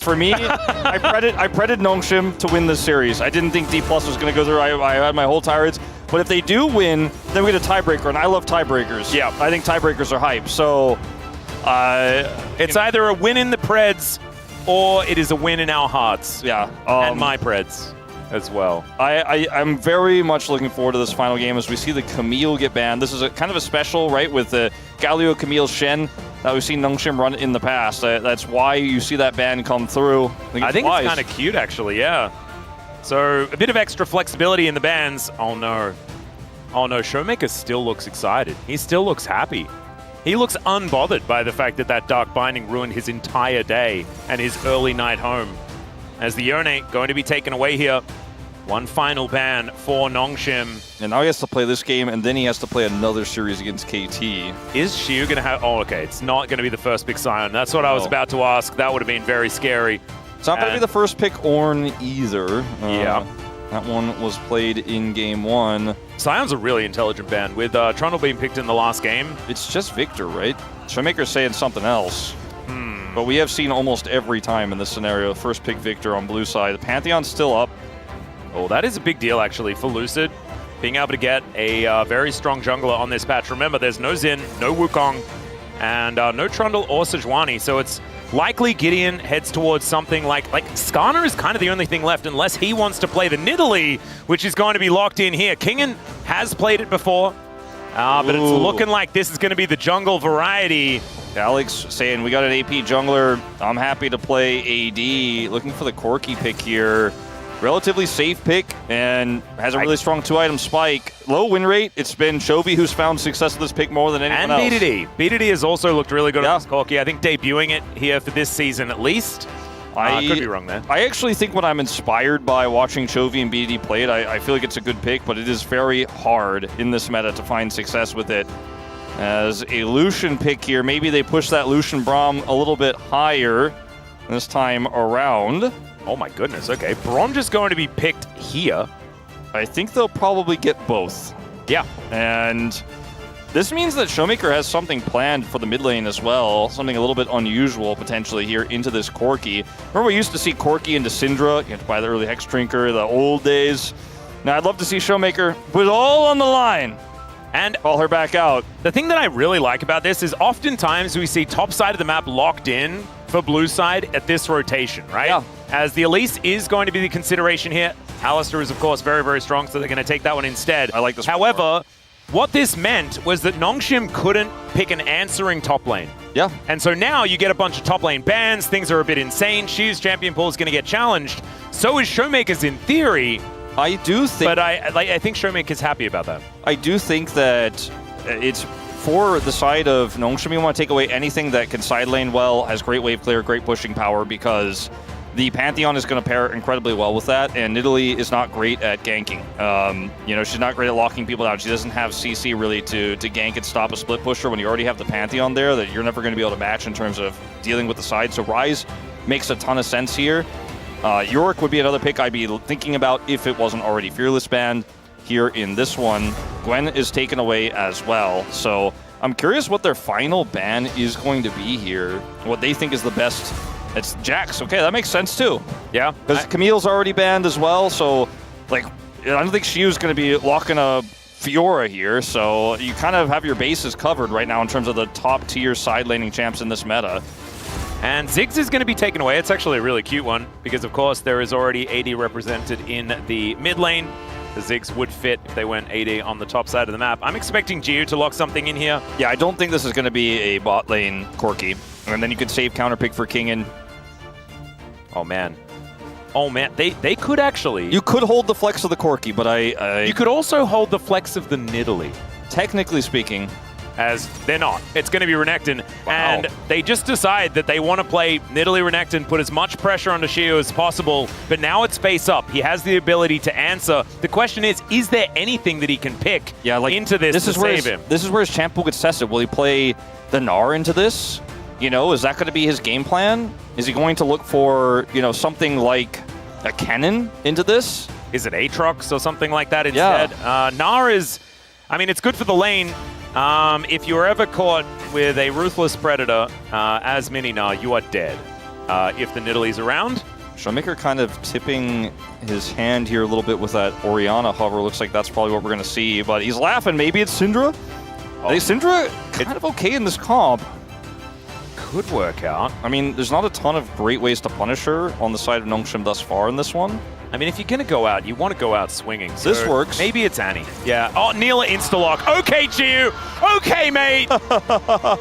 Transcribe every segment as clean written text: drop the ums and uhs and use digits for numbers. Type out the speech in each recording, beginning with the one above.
For me, I predicted Nongshim to win this series. I didn't think Dplus was going to go through. I had my whole tirades. But if they do win, then we get a tiebreaker, and I love tiebreakers. Yeah. I think tiebreakers are hype. So it's either a win in the Preds or it is a win in our hearts. Yeah. And my Preds as well. I'm very much looking forward to this final game as we see the Camille get banned. This is kind of a special, right, with the Galio, Camille, Shen that we've seen Nongshim run in the past. That's why you see that ban come through. I think it's kind of cute, actually, yeah. So a bit of extra flexibility in the bans. Oh, no. Oh, no. Showmaker still looks excited. He still looks happy. He looks unbothered by the fact that that Dark Binding ruined his entire day and his early night home. As the Yone going to be taken away here. One final ban for Nongshim. And now he has to play this game, and then he has to play another series against KT. Is Shiu going to have... Oh, okay. It's not going to be the first pick Sion. That's what I was about to ask. That would have been very scary. It's not going to be the first pick Ornn either. Yeah. That one was played in game 1. Sion's a really intelligent ban. With Trundle being picked in the last game. It's just Victor, right? Showmaker's saying something else. But we have seen almost every time in this scenario, first pick Victor on blue side. The Pantheon's still up. Oh, that is a big deal, actually, for Lucid. Being able to get a very strong jungler on this patch. Remember, there's no Xin, no Wukong, and no Trundle or Sejuani. So it's likely Gideon heads towards something like Skarner is kind of the only thing left unless he wants to play the Nidalee, which is going to be locked in here. Kingen has played it before, but it's looking like this is going to be the jungle variety. Alex saying, we got an AP jungler. I'm happy to play AD. Looking for the Corki pick here. Relatively safe pick and has a really strong 2-item spike. Low win rate. It's been Chovy who's found success with this pick more than anyone else. And BDD. BDD has also looked really good on this Corki. I think debuting it here for this season at least. I could be wrong there. I actually think when I'm inspired by watching Chovy and BDD play it, I feel like it's a good pick, but it is very hard in this meta to find success with it. As a Lucian pick here, maybe they push that Lucian Braum a little bit higher this time around. Oh my goodness, okay. Braum just going to be picked here. I think they'll probably get both. Yeah. And this means that Showmaker has something planned for the mid lane as well. Something a little bit unusual potentially here into this Corki. Remember we used to see Corki into Syndra. You had to buy the early Hex Drinker, the old days. Now I'd love to see Showmaker put it all on the line and call her back out. The thing that I really like about this is oftentimes we see top side of the map locked in for blue side at this rotation, right? Yeah. As the Elise is going to be the consideration here. Alistair is, of course, very, very strong, so they're going to take that one instead. I like this. However, what this meant was that Nongshim couldn't pick an answering top lane. Yeah. And so now you get a bunch of top lane bans. Things are a bit insane. Shiu's champion pool is going to get challenged. So is Showmaker's in theory. I do think... But I think Showmaker's happy about that. I do think that it's... For the side of Nongshim, you want to take away anything that can side lane well, has great wave clear, great pushing power, because the Pantheon is going to pair incredibly well with that, and Nidalee is not great at ganking. You know, she's not great at locking people down. She doesn't have CC really to gank and stop a split pusher when you already have the Pantheon there that you're never going to be able to match in terms of dealing with the side. So Ryze makes a ton of sense here. Yorick would be another pick I'd be thinking about if it wasn't already Fearless banned. Here in this one, Gwen is taken away as well. So I'm curious what their final ban is going to be here. What they think is the best. It's Jax. Okay, that makes sense too. Yeah. Because Camille's already banned as well. So, like, I don't think Shiu's going to be locking a Fiora here. So you kind of have your bases covered right now in terms of the top tier side laning champs in this meta. And Ziggs is going to be taken away. It's actually a really cute one because, of course, there is already AD represented in the mid lane. The Ziggs would fit if they went AD on the top side of the map. I'm expecting Jiu to lock something in here. Yeah, I don't think this is going to be a bot lane Corki. And then you could save counter pick for Kingen. Oh, man. Oh, man. They could actually... You could hold the flex of the Corki, but You could also hold the flex of the Nidalee. Technically speaking... As they're not. It's going to be Renekton. Wow. And they just decide that they want to play Nidalee Renekton, put as much pressure onto Shiu as possible, but now it's face up. He has the ability to answer. The question is there anything that he can pick into this to save him? This is where his champ pool gets tested. Will he play the Gnar into this? You know, is that going to be his game plan? Is he going to look for, you know, something like a Kennen into this? Is it Aatrox or something like that instead? Yeah. Gnar is, I mean, it's good for the lane. If you're ever caught with a ruthless predator as Mini Gnar, you are dead. if the Nidalee's around. Showmaker kind of tipping his hand here a little bit with that Orianna hover. Looks like that's probably what we're going to see, but he's laughing. Maybe it's Syndra? I think Syndra kind of okay in this comp. Could work out. I mean, there's not a ton of great ways to punish her on the side of Nongshim thus far in this one. I mean, if you're going to go out, you want to go out swinging. So this works. Maybe it's Annie. Yeah. Oh, Neela insta-lock. Okay, Gio. Okay, mate.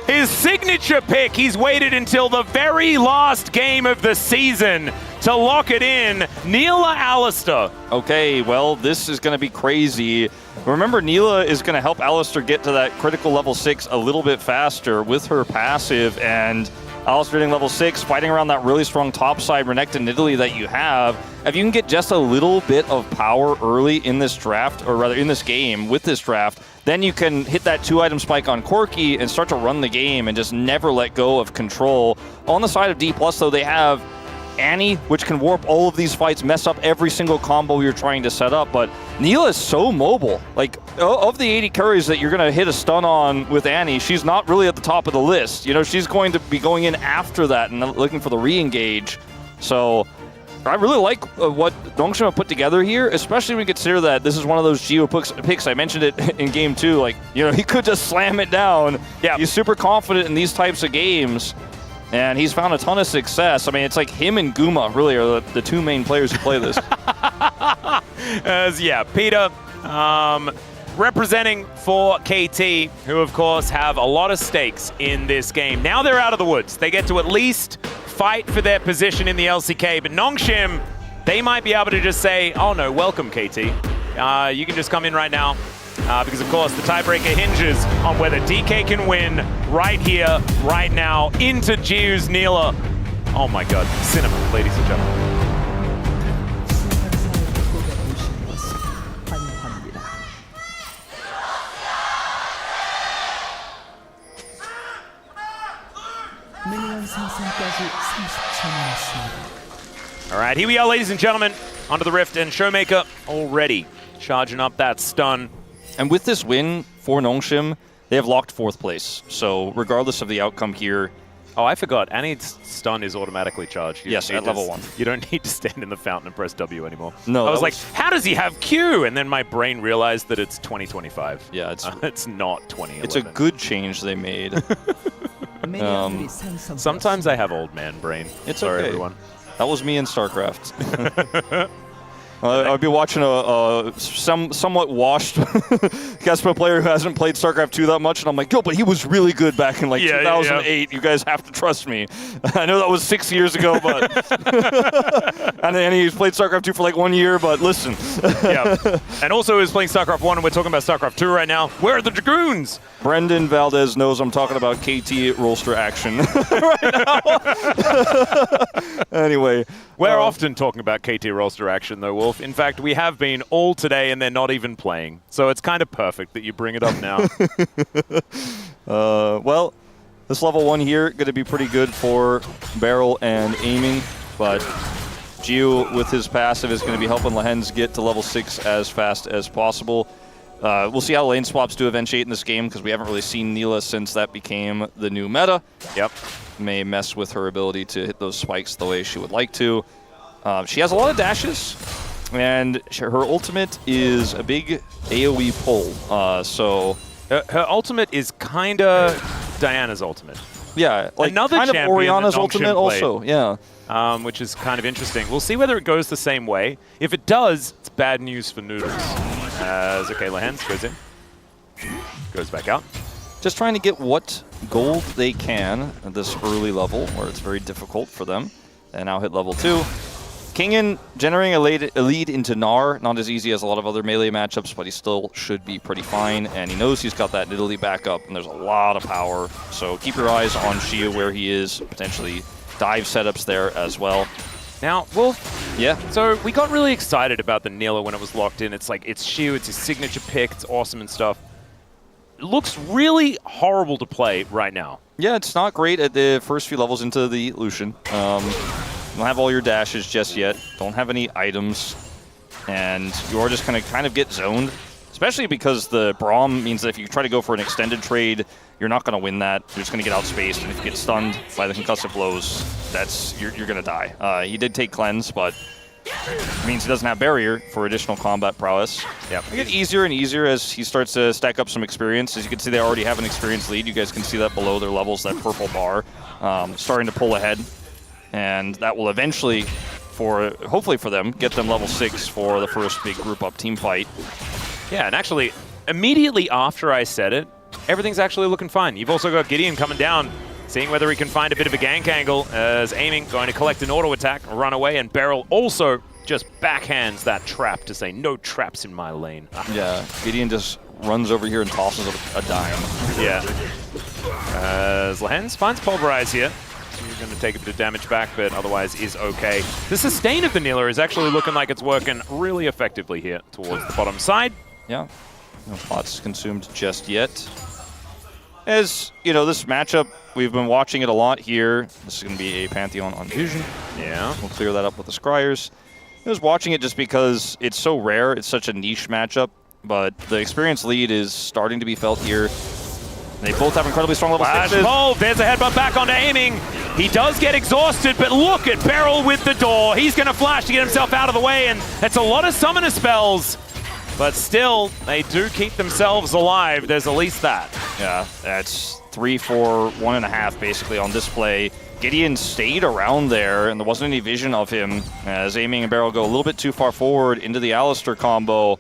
His signature pick. He's waited until the very last game of the season to lock it in. Neela Alistair. Okay, well, this is going to be crazy. Remember, Neela is going to help Alistair get to that critical level 6 a little bit faster with her passive, and Alistair getting level 6, fighting around that really strong top side Renekton Nidalee that you have. If you can get just a little bit of power early in this draft, or rather in this game with this draft, then you can hit that 2-item spike on Corki and start to run the game and just never let go of control. On the side of Dplus, though, they have Annie, which can warp all of these fights, mess up every single combo you're trying to set up, but Neela is so mobile. Like, of the 80 carries that you're going to hit a stun on with Annie, she's not really at the top of the list. You know, she's going to be going in after that and looking for the re-engage. So I really like what Nongshim have put together here, especially when you consider that this is one of those Geo picks. I mentioned it in game 2. Like, you know, he could just slam it down. Yeah, he's super confident in these types of games. And he's found a ton of success. I mean, it's like him and Guma really are the two main players who play this. Yeah, Peter representing for KT, who of course have a lot of stakes in this game. Now they're out of the woods. They get to at least fight for their position in the LCK, but Nongshim, they might be able to just say, oh no, welcome KT. You can just come in right now. Because, of course, the tiebreaker hinges on whether DK can win right here, right now, into Jiu's Neela. Oh, my God. Cinema, ladies and gentlemen. All right, here we are, ladies and gentlemen, onto the Rift, and Showmaker already charging up that stun. And with this win for Nongshim, they have locked 4th place. So regardless of the outcome here... Oh, I forgot. Annie's stun is automatically charged. Yes, at level 1. You don't need to stand in the fountain and press W anymore. No, I was like, how does he have Q? And then my brain realized that it's 2025. Yeah, it's not 2011. It's a good change they made. Sometimes I have old man brain. It's Sorry, okay. everyone. That was me in StarCraft. I'd be watching a somewhat washed guest pro player who hasn't played StarCraft 2 that much, and I'm like, yo, but he was really good back in like 2008. Yeah. You guys have to trust me. I know that was 6 years ago, but and he's played StarCraft 2 for like 1 year. But listen, yeah, and also is playing StarCraft 1, and we're talking about StarCraft 2 right now. Where are the Dragoons? Brendan Valdez knows I'm talking about KT roster action right now. Anyway. We're often talking about KT roster action, though, Wolf. In fact, we have been all today, and they're not even playing. So it's kind of perfect that you bring it up now. Well, this level 1 here going to be pretty good for barrel and aiming, but Gio with his passive is going to be helping Lehens get to level 6 as fast as possible. We'll see how lane swaps do eventuate in this game, because we haven't really seen Neela since that became the new meta. Yep. May mess with her ability to hit those spikes the way she would like to. She has a lot of dashes, and her ultimate is a big AoE pull. So her ultimate is kind of Diana's ultimate. Yeah, like another kind of Orianna's ultimate also. Yeah. Which is kind of interesting. We'll see whether it goes the same way. If it does, it's bad news for Noodles. As okay, Lehens goes in, goes back out. Just trying to get what gold they can at this early level, where it's very difficult for them. And now hit level 2. Kingen generating a lead into Gnar, not as easy as a lot of other melee matchups, but he still should be pretty fine. And he knows he's got that Nidalee backup, and there's a lot of power. So keep your eyes on Shia where he is, potentially dive setups there as well. Now, Wolf, yeah. So we got really excited about the Neela when it was locked in. It's like, it's Shiu, it's his signature pick, it's awesome and stuff. It looks really horrible to play right now. Yeah, it's not great at the first few levels into the Lucian. Don't have all your dashes just yet. Don't have any items. And you're just going to kind of get zoned. Especially because the Braum means that if you try to go for an extended trade, you're not going to win that. You're just going to get outspaced, and if you get stunned by the concussive blows, you're going to die. He did take cleanse, but it means he doesn't have barrier for additional combat prowess. Yep. It gets easier and easier as he starts to stack up some experience. As you can see, they already have an experience lead. You guys can see that below their levels, that purple bar, starting to pull ahead. And that will eventually, hopefully for them, get them level 6 for the first big group up team fight. Yeah, and actually, immediately after I said it, everything's actually looking fine. You've also got Gideon coming down, seeing whether he can find a bit of a gank angle as Aiming going to collect an auto attack, run away, and Beryl also just backhands that trap to say, no traps in my lane. Yeah, Gideon just runs over here and tosses a dime. Yeah. As Lehens finds Pulverize here. He's going to take a bit of damage back, but otherwise is okay. The sustain of Vanilla is actually looking like it's working really effectively here towards the bottom side. Yeah, no pots consumed just yet. As, you know, this matchup, we've been watching it a lot here. This is going to be a Pantheon on Fusion. Yeah. We'll clear that up with the Scryers. I was watching it just because it's so rare. It's such a niche matchup, but the experience lead is starting to be felt here. They both have incredibly strong level 6s. Oh, there's a headbutt back onto Aiming. He does get exhausted, but look at Beryl with the door. He's going to flash to get himself out of the way, and that's a lot of summoner spells. But still, they do keep themselves alive. There's at least that. Yeah, that's 3, 4, 1.5 basically on display. Gideon stayed around there, and there wasn't any vision of him as Aiming and Beryl go a little bit too far forward into the Alistair combo,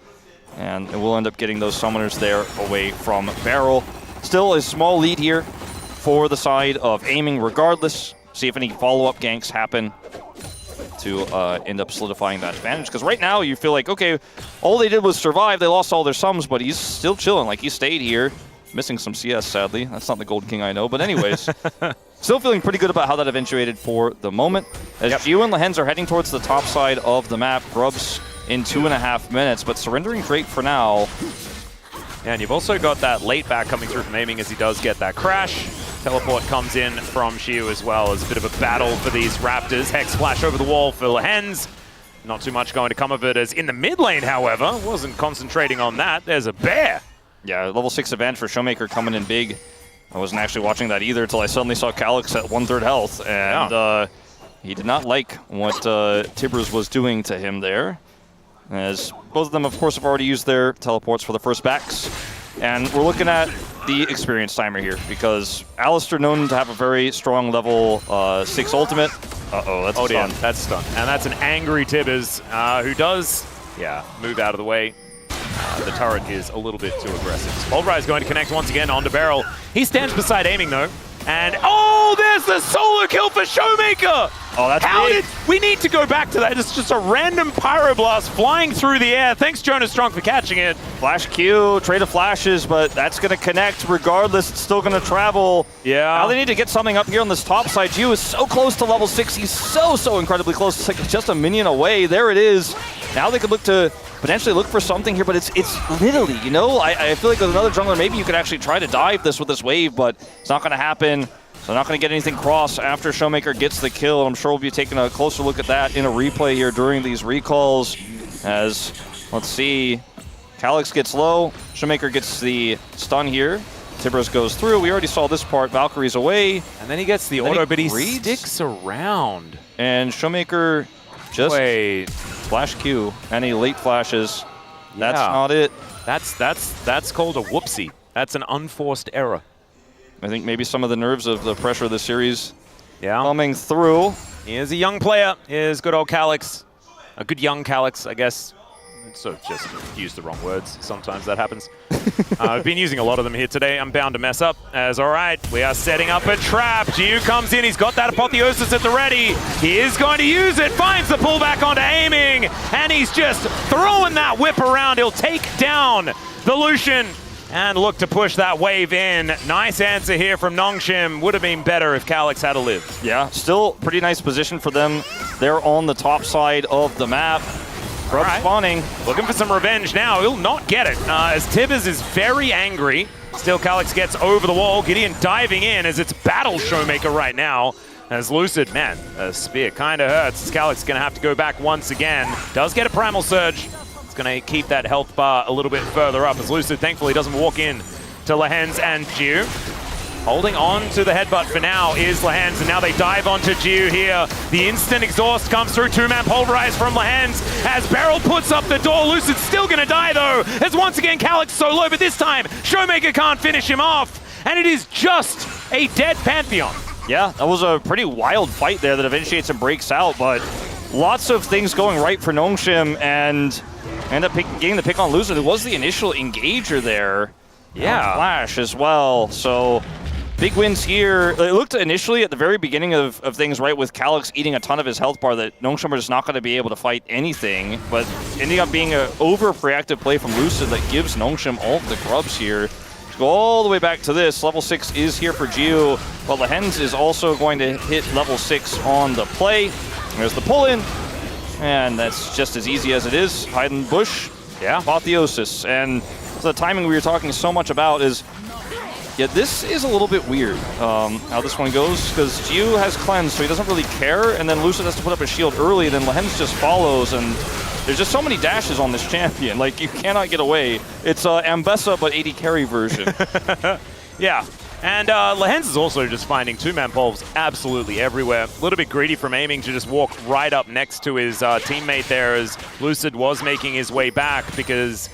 and we'll end up getting those summoners there away from Beryl. Still a small lead here for the side of Aiming regardless. See if any follow-up ganks happen to end up solidifying that advantage. Because right now you feel like, okay, all they did was survive. They lost all their sums, but he's still chilling. Like, he stayed here. Missing some CS, sadly. That's not the Gold King I know. But anyways, still feeling pretty good about how that eventuated for the moment. As Gio and Lehens are heading towards the top side of the map. Grubs in 2.5 minutes, but surrendering Drake for now. Yeah, and you've also got that late back coming through from Aiming as he does get that crash. Teleport comes in from Shiu as well as a bit of a battle for these Raptors. Hex flash over the wall for Lehens. Not too much going to come of it as in the mid lane, however, wasn't concentrating on that. There's a bear. Yeah, level 6 advantage for Showmaker coming in big. I wasn't actually watching that either until I suddenly saw Calyx at 1/3 health. And he did not like what Tibbers was doing to him there. As both of them, of course, have already used their teleports for the first backs. And we're looking at the experience timer here because Alistair known to have a very strong level 6 ultimate. Uh-oh, that's a stun. That's stun. And that's an angry Tibbers who does, move out of the way. The turret is a little bit too aggressive. Pulverize is going to connect once again onto Beryl. He stands beside Aiming, though. And, oh, there's the solo kill for Showmaker! Oh, that's big. We need to go back to that. It's just a random pyroblast flying through the air. Thanks, Jonas Strong, for catching it. Flash Q, trade of flashes, but that's going to connect regardless. It's still going to travel. Yeah. Now they need to get something up here on this top side. Gio is so close to level 6. He's so incredibly close. It's like just a minion away. There it is. Now they could look to potentially look for something here, but it's literally, you know, I feel like with another jungler, maybe you could actually try to dive this with this wave, but it's not going to happen. So not going to get anything cross after Showmaker gets the kill. I'm sure we'll be taking a closer look at that in a replay here during these recalls. As, let's see, Calyx gets low. Showmaker gets the stun here. Tibbers goes through. We already saw this part. Valkyrie's away. And then he gets the auto, but he sticks around. And Showmaker just flash Q. Any late flashes. Yeah. That's not it. That's called a whoopsie. That's an unforced error. I think maybe some of the nerves of the pressure of the series coming through. He is a young player. Is good old Calyx. A good young Calyx, I guess. So just use the wrong words. Sometimes that happens. I've been using a lot of them here today. I'm bound to mess up. As all right, we are setting up a trap. Gio comes in. He's got that apotheosis at the ready. He is going to use it. Finds the pullback onto Aiming. And he's just throwing that whip around. He'll take down the Lucian. And look to push that wave in. Nice answer here from Nongshim. Would have been better if Calyx had lived. Yeah, still pretty nice position for them. They're on the top side of the map. Grub spawning. Looking for some revenge now. He'll not get it as Tibbers is very angry. Still Calyx gets over the wall. Gideon diving in as it's battle Showmaker right now. As Lucid, man, a spear kind of hurts. Calyx going to have to go back once again. Does get a Primal Surge. Going to keep that health bar a little bit further up as Lucid thankfully doesn't walk in to Lehens and Gio. Holding on to the headbutt for now is Lehens, and now they dive onto Jiu here. The instant exhaust comes through, two-man pulverize from Lehens as Beryl puts up the door. Lucid's still gonna die though, as once again Calyx so low, but this time Showmaker can't finish him off, and it is just a dead Pantheon. Yeah, that was a pretty wild fight there that eventuates and breaks out, but lots of things going right for Nongshim, and end up getting the pick on Lucid, who was the initial engager there. Yeah. Flash as well, so big wins here. It looked initially at the very beginning of things, right, with Calyx eating a ton of his health bar, that Nongshim was not going to be able to fight anything, but ending up being an over-reactive play from Lucid that gives Nongshim all of the grubs here. To go all the way back to this, level 6 is here for Jiu, but Lehens is also going to hit level 6 on the play. There's the pull-in, and that's just as easy as it is. Hide in the bush, yeah, apotheosis. And the timing we were talking so much about is, yeah, this is a little bit weird how this one goes, because Jiu has cleanse, so he doesn't really care, and then Lucid has to put up a shield early, and then Lehens just follows, and there's just so many dashes on this champion. Like, you cannot get away. It's Ambessa, but 80 carry version. Yeah. And Lehens is also just finding two-man pulves absolutely everywhere. A little bit greedy from aiming to just walk right up next to his teammate there, as Lucid was making his way back, because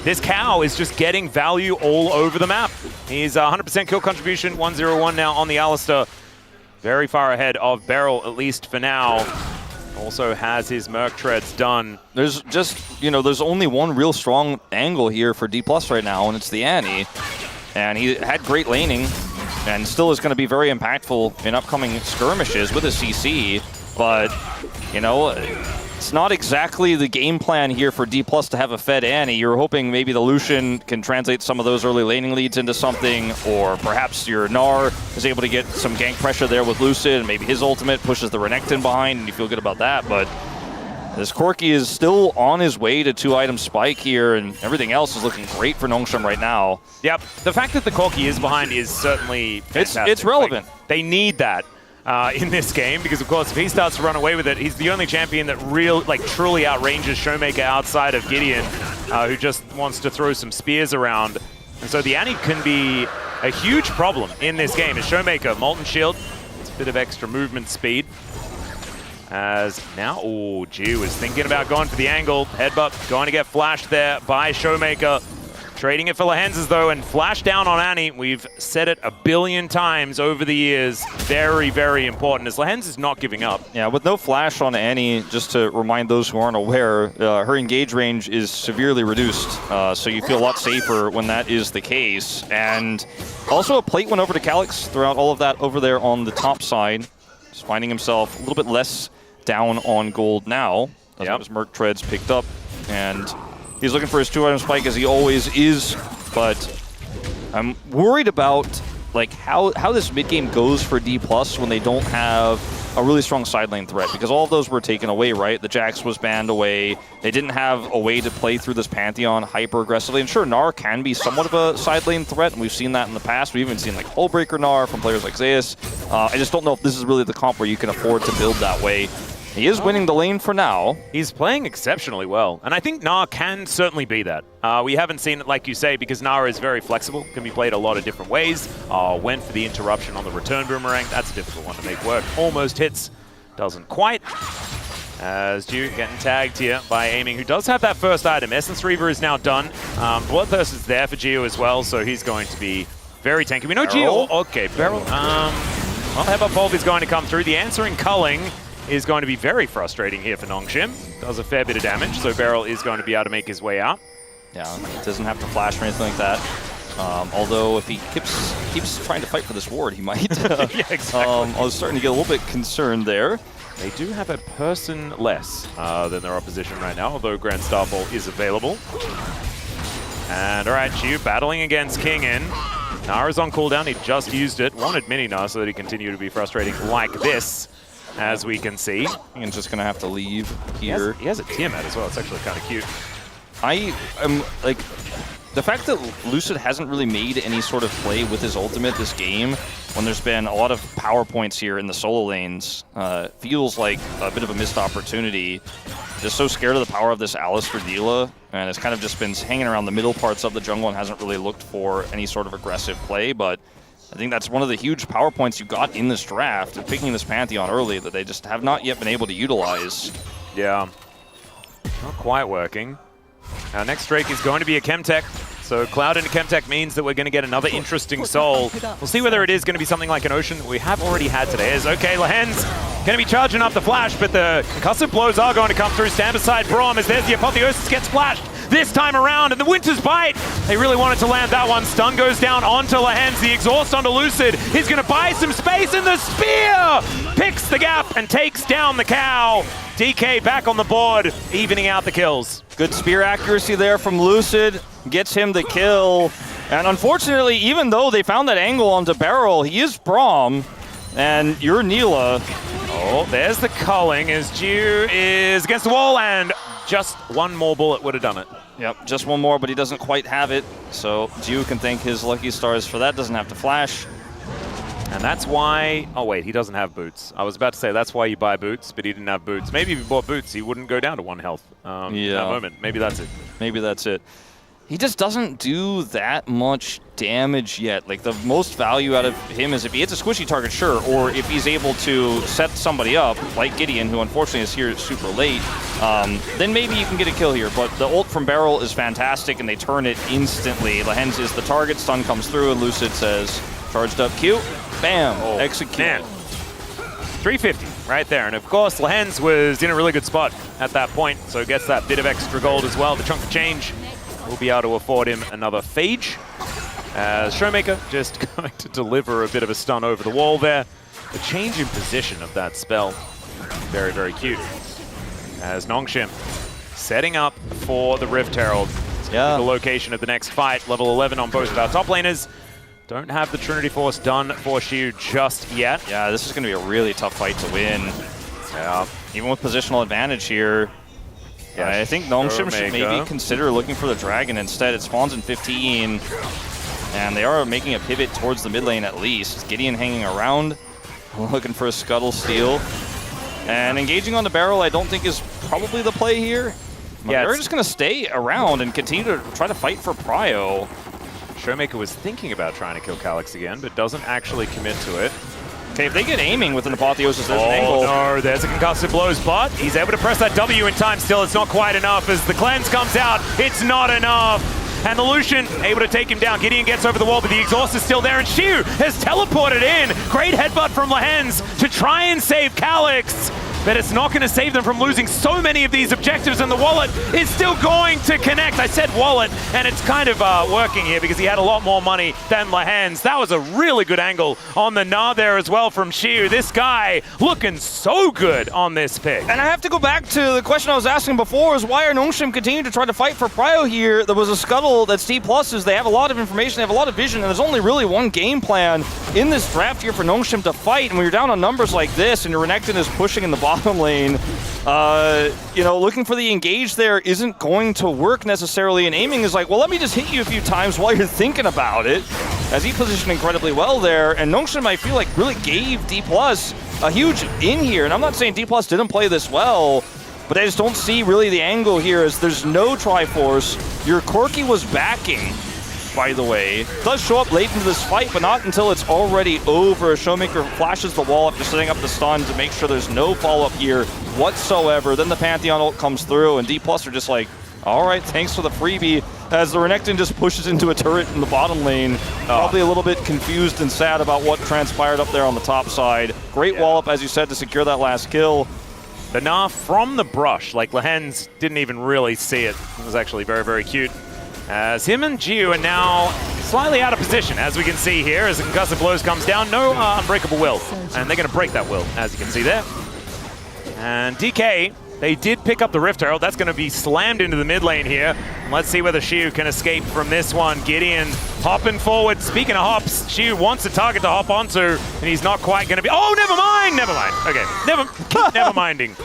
this cow is just getting value all over the map. He's 100% kill contribution, 1-0-1 now on the Alistair. Very far ahead of Beryl, at least for now. Also has his Merc Treads done. There's just, there's only one real strong angle here for Dplus right now, and it's the Annie. And he had great laning, and still is going to be very impactful in upcoming skirmishes with a CC. But, it's not exactly the game plan here for Dplus to have a fed Annie. You're hoping maybe the Lucian can translate some of those early laning leads into something, or perhaps your Gnar is able to get some gank pressure there with Lucid, and maybe his ultimate pushes the Renekton behind, and you feel good about that. But this Corki is still on his way to 2-item spike here, and everything else is looking great for Nongshim right now. Yep, the fact that the Corki is behind is certainly fantastic. It's relevant. Like, they need that in this game, because of course if he starts to run away with it, he's the only champion that truly outranges Showmaker outside of Gideon, who just wants to throw some spears around. And so the Annie can be a huge problem in this game. As Showmaker, Molten Shield, it's a bit of extra movement speed. As now, Jiu is thinking about going for the angle. Headbutt going to get flashed there by Showmaker. Trading it for Lehens though, and flash down on Annie. We've said it a billion times over the years. Very, very important, as Lehens is not giving up. Yeah, with no flash on Annie, just to remind those who aren't aware, her engage range is severely reduced. So you feel a lot safer when that is the case. And also a plate went over to Calyx throughout all of that over there on the top side. Just finding himself a little bit less down on gold now. Yep. His Merc Treads picked up, and he's looking for his 2-item spike, as he always is, but I'm worried about how this mid-game goes for Dplus when they don't have a really strong side lane threat, because all of those were taken away, right? The Jax was banned away. They didn't have a way to play through this Pantheon hyper-aggressively, and sure, Gnar can be somewhat of a side lane threat, and we've seen that in the past. We've even seen Hullbreaker Gnar from players like Zeus. I just don't know if this is really the comp where you can afford to build that way. He is winning the lane for now. He's playing exceptionally well, and I think Gnar can certainly be that. We haven't seen it, like you say, because Gnar is very flexible, can be played a lot of different ways. Went for the interruption on the return boomerang. That's a difficult one to make work. Almost hits, doesn't quite. As Jiu getting tagged here by aiming, who does have that first item. Essence Reaver is now done. Bloodthirst is there for Jiu as well, so he's going to be very tanky. We know Jiu. Okay, Beryl. Well, Headbutt Pulp is going to come through. The answering culling is going to be very frustrating here for Nongshim. Does a fair bit of damage, so Beryl is going to be able to make his way out. Yeah, doesn't have to flash or anything like that. Although if he keeps trying to fight for this ward, he might. Yeah, exactly. I was starting to get a little bit concerned there. They do have a person less than their opposition right now, although Grand Starfall is available. And all right, Jiu battling against King in. Nara's on cooldown. He just used it. Wanted Mini Nar so that he continued to be frustrating like this, as we can see. He's just going to have to leave here. He has a Tiamat as well. It's actually kind of cute. I am the fact that Lucid hasn't really made any sort of play with his ultimate this game, when there's been a lot of power points here in the solo lanes, feels like a bit of a missed opportunity. Just so scared of the power of this Alistair Dila, and it's kind of just been hanging around the middle parts of the jungle and hasn't really looked for any sort of aggressive play. But I think that's one of the huge power points you got in this draft, and picking this Pantheon early that they just have not yet been able to utilize. Yeah, not quite working. Our next Drake is going to be a Chemtech. So Cloud into Chemtech means that we're going to get another interesting soul. We'll see whether it is going to be something like an Ocean we have already had today. Is okay, Lehen's going to be charging up the flash, but the concussive blows are going to come through. Stand beside Braum as there's the Apotheosis gets flashed this time around, and the Winter's Bite. They really wanted to land that one. Stun goes down onto Lehen's. The exhaust onto Lucid. He's going to buy some space, and the spear picks the gap and takes down the cow. DK back on the board, evening out the kills. Good spear accuracy there from Lucid, gets him the kill. And unfortunately, even though they found that angle onto Barrel, he is Braum, and you're Neela. Oh, there's the culling as Jew is against the wall, and just one more bullet would have done it. Yep, just one more, but he doesn't quite have it. So Jew can thank his lucky stars for that, doesn't have to flash. And that's why... Oh, wait, he doesn't have boots. I was about to say that's why you buy boots, but he didn't have boots. Maybe if he bought boots, he wouldn't go down to 1 health in that moment. Maybe that's it. Maybe that's it. He just doesn't do that much damage yet. Like, the most value out of him is if he hits a squishy target, sure, or if he's able to set somebody up, like Gideon, who unfortunately is here super late, then maybe you can get a kill here. But the ult from Barrel is fantastic, and they turn it instantly. Lehen's is the target, stun comes through, and Lucid says, charged up Q. Bam! Oh, execute. Man. 350 right there. And of course, Lehen's was in a really good spot at that point, so gets that bit of extra gold as well. The chunk of change will be able to afford him another Phage. As Showmaker just going to deliver a bit of a stun over the wall there. The change in position of that spell, very, very cute. As Nongshim setting up for the Rift Herald. The location of the next fight, level 11 on both of our top laners. Don't have the Trinity Force done for Shu just yet. Yeah, this is going to be a really tough fight to win. Yeah, even with positional advantage here. Yeah, I think Nongshim should maybe consider looking for the Dragon instead. It spawns in 15, and they are making a pivot towards the mid lane at least. Gideon hanging around, looking for a Scuttle steal. And engaging on the Barrel I don't think is probably the play here. Yeah, they're just going to stay around and continue to try to fight for Prio. Showmaker was thinking about trying to kill Calyx again, but doesn't actually commit to it. Okay, if they get aiming with an Apotheosis, there's an angle. Oh no, there's a concussive blows, but he's able to press that W in time still. It's not quite enough as the cleanse comes out. It's not enough. And the Lucian able to take him down. Gideon gets over the wall, but the exhaust is still there, and Shu has teleported in. Great headbutt from Lehen's to try and save Calyx. But it's not going to save them from losing so many of these objectives, and the wallet is still going to connect. I said wallet, and it's kind of working here because he had a lot more money than Lehen's. That was a really good angle on the Gnar there as well from Shu. This guy looking so good on this pick. And I have to go back to the question I was asking before, is why are Nongshim continuing to try to fight for Prio here? There was a Scuttle that's Dplus. They have a lot of information, they have a lot of vision, and there's only really one game plan in this draft here for Nongshim to fight. And when you're down on numbers like this, and your Renekton is pushing in the bottom lane, you know, looking for the engage there isn't going to work necessarily, and aiming is like, well, let me just hit you a few times while you're thinking about it, as he positioned incredibly well there. And Nongshim, I feel like, really gave Dplus a huge in here, and I'm not saying Dplus didn't play this well, but I just don't see really the angle here, as there's no Triforce. Your Corki was backing, by the way. Does show up late into this fight, but not until it's already over. Showmaker flashes the wall after setting up the stun to make sure there's no follow-up here whatsoever. Then the Pantheon ult comes through, and Dplus are just like, all right, thanks for the freebie, as the Renekton just pushes into a turret in the bottom lane. Probably a little bit confused and sad about what transpired up there on the top side. Great wall-up, as you said, to secure that last kill. The Gnar from the brush, like Lehen's didn't even really see it. It was actually very, very cute. As him and Gio are now slightly out of position, as we can see here, as the concussive blows comes down. No unbreakable will, and they're going to break that will, as you can see there. And DK, they did pick up the Rift Herald. That's going to be slammed into the mid lane here. Let's see whether Shu can escape from this one. Gideon hopping forward. Speaking of hops, Shu wants a target to hop onto, and he's not quite going to be... Oh, never mind! Never mind. Okay, never minding.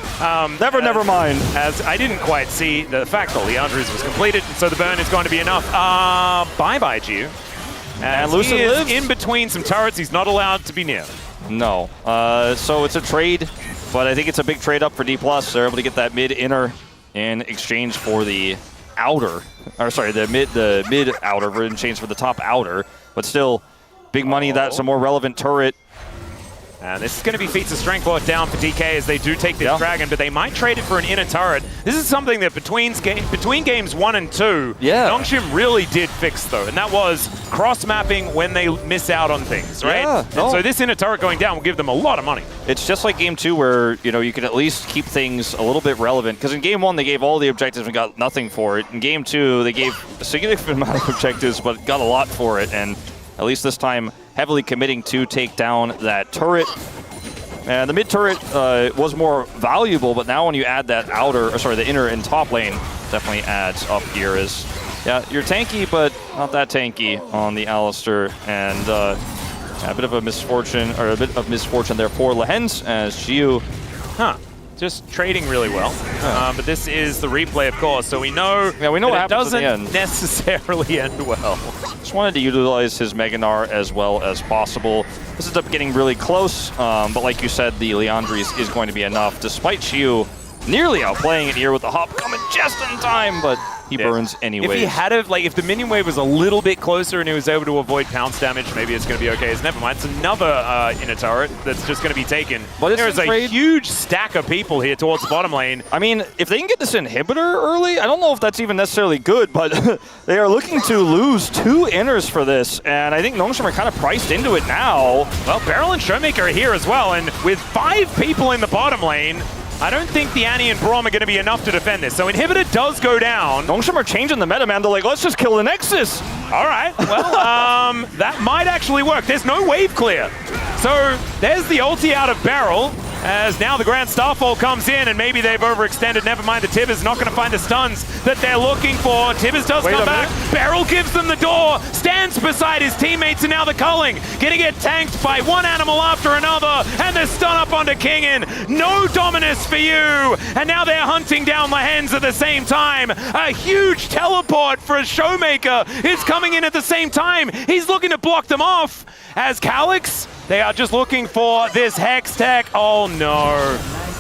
Never mind. As I didn't quite see the fact that Leandre's was completed, so the burn is going to be enough. Bye-bye, Shu. And Lucid lives in between some turrets he's not allowed to be near. No. So it's a trade, but I think it's a big trade up for Dplus. They're able to get that mid-inner in exchange for the outer. Or sorry, the mid-outer in exchange for the top outer. But still, Big money, that's a more relevant turret. And this is going to be feats of strength brought down for DK as they do take this dragon, but they might trade it for an inner turret. This is something that between games 1 and 2, Nongshim really did fix, though, and that was cross-mapping when they miss out on things, right? Yeah, and so this inner turret going down will give them a lot of money. It's just like game 2 where, you know, you can at least keep things a little bit relevant, because in game 1 they gave all the objectives and got nothing for it. In game 2 they gave a significant amount of objectives but got a lot for it, and at least this time heavily committing to take down that turret. And the mid turret was more valuable, but now when you add that the inner and top lane, definitely adds up here. You're tanky, but not that tanky on the Alistar, and a bit of misfortune there for Lehens as Jiu. Just trading really well. But this is the replay, of course, so we know, what it doesn't necessarily end well. Just wanted to utilize his Meganar as well as possible. This ends up getting really close, but like you said, the Leandries is going to be enough, despite Jiu nearly outplaying it here with the hop coming just in time, but he burns anyways. If he had if the minion wave was a little bit closer and he was able to avoid pounce damage, maybe it's going to be okay. It's never mind. It's another inner turret that's just going to be taken. But there is a huge stack of people here towards the bottom lane. I mean, if they can get this inhibitor early, I don't know if that's even necessarily good, but they are looking to lose 2 inners for this, and I think Nongshim are kind of priced into it now. Well, Beryl and Showmaker are here as well, and with 5 people in the bottom lane, I don't think the Annie and Braum are going to be enough to defend this. So inhibitor does go down. Nongshim are changing the meta, man. They're like, let's just kill the Nexus. All right. Well, that might actually work. There's no wave clear. So there's the ulti out of Beryl, as now the Grand Starfall comes in, and maybe they've overextended. Never mind, the Tibbers not going to find the stuns that they're looking for. Tibbers does come back. Beryl gives them the door, stands beside his teammates, and now the culling. Gonna get tanked by one animal after another, and the stun up onto Kingin. No Dominus for you, and now they're hunting down Lehens at the same time. A huge teleport for a Showmaker is coming in at the same time. He's looking to block them off, as Calyx, they are just looking for this Hex Tech. Oh no.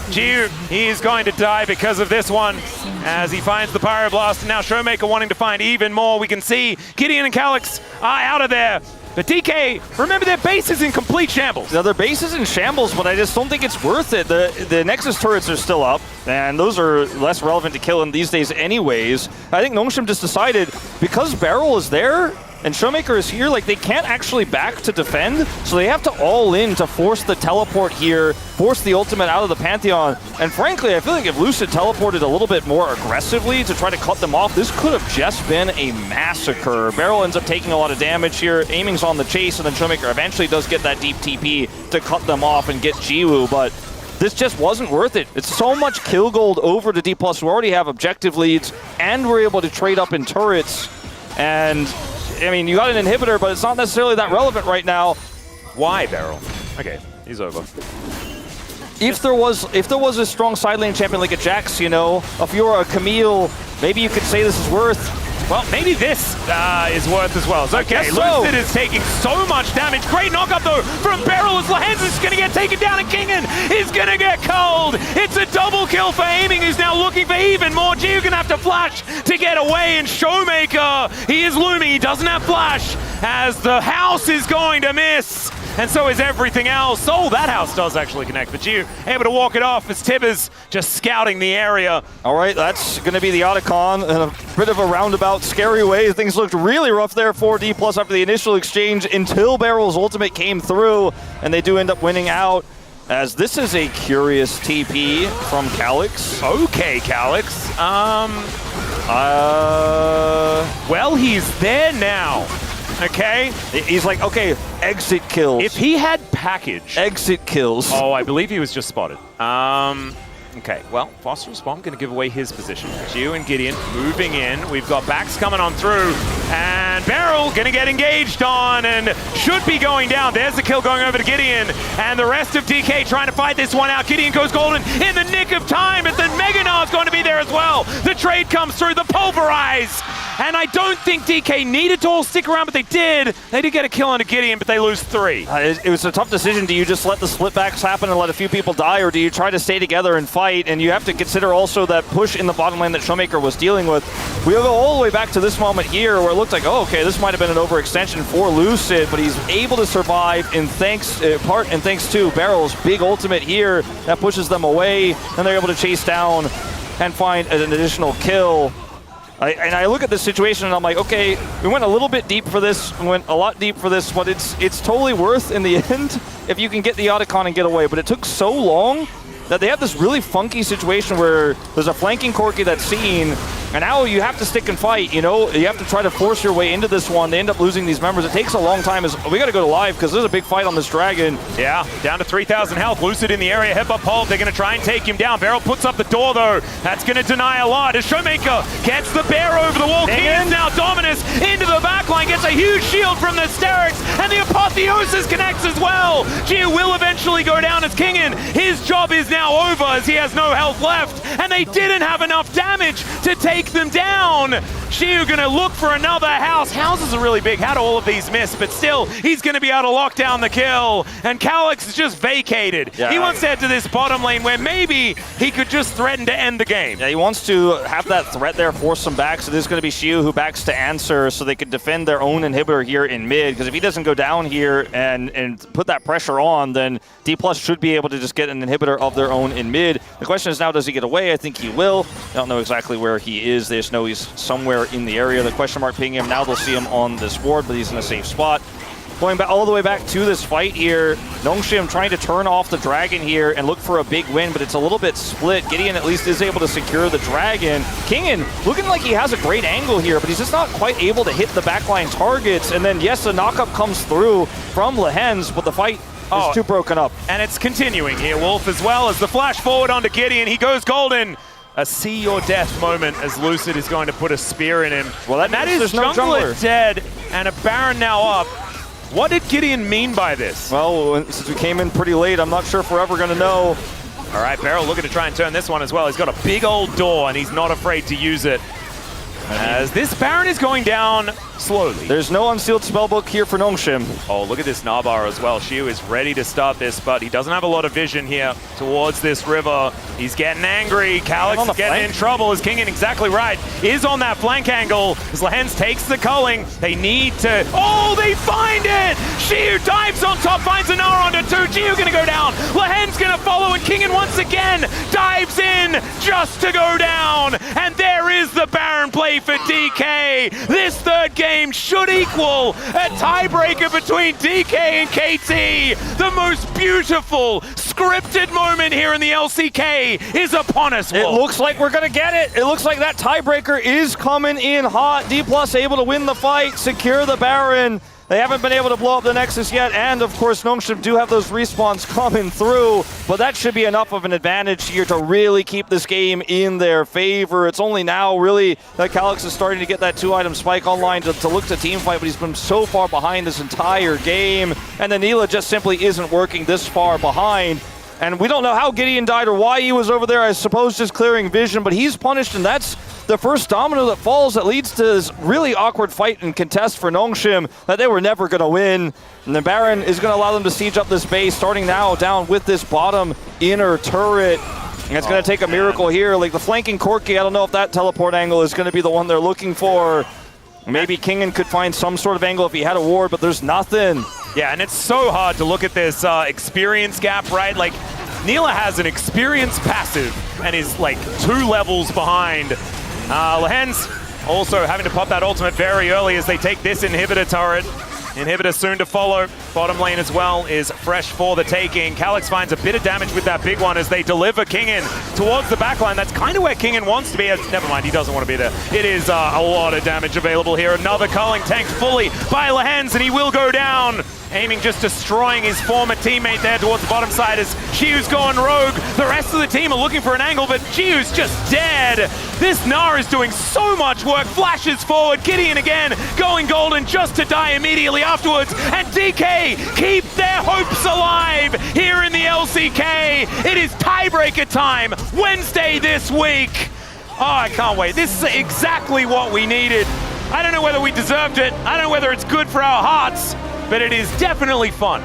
Jiu, he's going to die because of this one, as he finds the Pyroblast, and now Showmaker wanting to find even more. We can see Gideon and Calyx are out of there. But DK, remember, their base is in complete shambles. Now, their base is in shambles, but I just don't think it's worth it. The Nexus turrets are still up, and those are less relevant to killing these days anyways. I think Nongshim just decided, because Beryl is there, and Showmaker is here, like, they can't actually back to defend, so they have to all in to force the teleport here, force the ultimate out of the Pantheon. And frankly, I feel like if Lucid teleported a little bit more aggressively to try to cut them off, this could have just been a massacre. Beryl ends up taking a lot of damage here, aiming's on the chase, and then Showmaker eventually does get that deep TP to cut them off and get Jiwoo, but this just wasn't worth it. It's so much kill gold over to Dplus, who already have objective leads, and we're able to trade up in turrets, and I mean, you got an inhibitor, but it's not necessarily that relevant right now. Why, Beryl? Okay, he's over. If there was a strong side lane champion like a Jax, you know, if you're a Camille, maybe you could say this is worth. Well, maybe this is worth as well. So, okay, Lucid is taking so much damage. Great knockup, though, from Beryl, as Lehens is going to get taken down, and Kingin is going to get cold. It's a double kill for Aiming, who's now looking for even more. Jiu going to have to flash to get away, and Showmaker, he is looming. He doesn't have flash, as the house is going to miss. And so is everything else. Oh, that house does actually connect, but Jiu able to walk it off as Tibbers just scouting the area. All right, that's going to be the Otacon in a bit of a roundabout, scary way. Things looked really rough there for Dplus after the initial exchange until Beryl's ultimate came through, and they do end up winning out, as this is a curious TP from Calyx. Okay, Calyx. Well, he's there now. Okay? He's like, okay, exit kills. If he had package. Exit kills. Oh, I believe he was just spotted. Okay, well, Phosphorus Bomb going to give away his position. Jiu and Gideon moving in. We've got backs coming on through. And Beryl going to get engaged on and should be going down. There's the kill going over to Gideon. And the rest of DK trying to fight this one out. Gideon goes golden in the nick of time, but then Meganar's going to be there as well. well. The trade comes through, the pulverize. And I don't think DK needed to all stick around, but they did. They did get a kill on a Gideon, but they lose 3. It was a tough decision. Do you just let the split backs happen and let a few people die, or do you try to stay together and fight? And you have to consider also that push in the bottom lane that Showmaker was dealing with. We'll go all the way back to this moment here where it looked like, oh, okay, this might have been an overextension for Lucid, but he's able to survive in thanks to Barrel's big ultimate here that pushes them away, and they're able to chase down and find an additional kill. And I look at this situation and I'm like, okay, we went a little bit deep for this, we went a lot deep for this, but it's totally worth in the end if you can get the Otacon and get away. But it took so long that they have this really funky situation where there's a flanking Corki that's seen, and now you have to stick and fight, you know? You have to try to force your way into this one. They end up losing these members. It takes a long time. We got to go to live because there's a big fight on this dragon. Yeah, down to 3,000 health. Lucid in the area, headbutt pulp. They're going to try and take him down. Barrel puts up the door, though. That's going to deny a lot. As Showmaker gets the bear over the wall. King's now Dominus into the backline, gets a huge shield from the Sterix, and the Apotheosis connects as well. Gio will eventually go down as Kingen. His job is now over as he has no health left, and they didn't have enough damage to take them down. Shiu gonna look for another house. Houses are really big. How do all of these miss? But still, he's gonna be able to lock down the kill. And Calyx is just vacated. Yeah. He wants to head to this bottom lane where maybe he could just threaten to end the game. Yeah, he wants to have that threat there, force them back. So this is gonna be Shiu who backs to answer so they could defend their own inhibitor here in mid. Because if he doesn't go down here and put that pressure on, then Dplus should be able to just get an inhibitor of their own in mid. The question is now, does he get away? I think he will. I don't know exactly where he is. They just know he's somewhere in the area. The question mark pinging him. Now they'll see him on this ward, but he's in a safe spot. Going back all the way back to this fight here, Nongshim trying to turn off the dragon here and look for a big win, but it's a little bit split. Gideon at least is able to secure the dragon. Kingen looking like he has a great angle here, but he's just not quite able to hit the backline targets. And then yes, the knockup comes through from Lehens, but the fight is too broken up. And it's continuing here, Wolf, as well as the flash forward onto Gideon. He goes golden. A see or death moment as Lucid is going to put a spear in him. Well, that is jungler dead and a Baron now up. What did Gideon mean by this? Well, since we came in pretty late, I'm not sure if we're ever going to know. All right, Beryl looking to try and turn this one as well. He's got a big old door and he's not afraid to use it. As this Baron is going down slowly. There's no unsealed spellbook here for Nongshim. Oh, look at this Nabar as well. Shiu is ready to start this, but he doesn't have a lot of vision here towards this river. He's getting angry. Calyx is getting in trouble. As Kingen, exactly right, is on that flank angle. As Lehens takes the culling. They need to... Oh, they find it! Shiu dives on top, finds a Nara onto 2. Shiu gonna go down. Lehens gonna follow, and Kingen once again dives in just to go down. And there is the Baron play for DK. This third game should equal a tiebreaker between DK and KT. The most beautiful scripted moment here in the LCK is upon us, Wolf. It looks like we're gonna get it. It looks like that tiebreaker is coming in hot. Dplus able to win the fight, secure the Baron. They haven't been able to blow up the Nexus yet, and of course Nongshim do have those respawns coming through, but that should be enough of an advantage here to really keep this game in their favor. It's only now really that Calyx is starting to get that 2-item spike online to look to team fight, but he's been so far behind this entire game, and the Neela just simply isn't working this far behind. And we don't know how Gideon died or why he was over there, I suppose just clearing vision, but he's punished, and that's the first domino that falls that leads to this really awkward fight and contest for Nongshim that they were never going to win. And the Baron is going to allow them to siege up this base, starting now down with this bottom inner turret. And it's going to take a miracle here. Like the flanking Corki, I don't know if that teleport angle is going to be the one they're looking for. Maybe Kingen could find some sort of angle if he had a ward, but there's nothing. Yeah, and it's so hard to look at this experience gap, right? Like, Neela has an experience passive and is like 2 levels behind. Lehens also having to pop that ultimate very early as they take this inhibitor turret. Inhibitor soon to follow. Bottom lane as well is fresh for the taking. Calyx finds a bit of damage with that big one as they deliver Kingen towards the backline. That's kind of where Kingen wants to be. Never mind, he doesn't want to be there. It is a lot of damage available here. Another culling tanked fully by Lehens, and he will go down. Aiming, just destroying his former teammate there towards the bottom side as Chiu's going rogue. The rest of the team are looking for an angle, but Chiu's just dead. This Gnar is doing so much work. Flashes forward, Gideon again, going golden just to die immediately afterwards. And DK keep their hopes alive here in the LCK. It is tiebreaker time, Wednesday this week. Oh, I can't wait. This is exactly what we needed. I don't know whether we deserved it. I don't know whether it's good for our hearts, but it is definitely fun.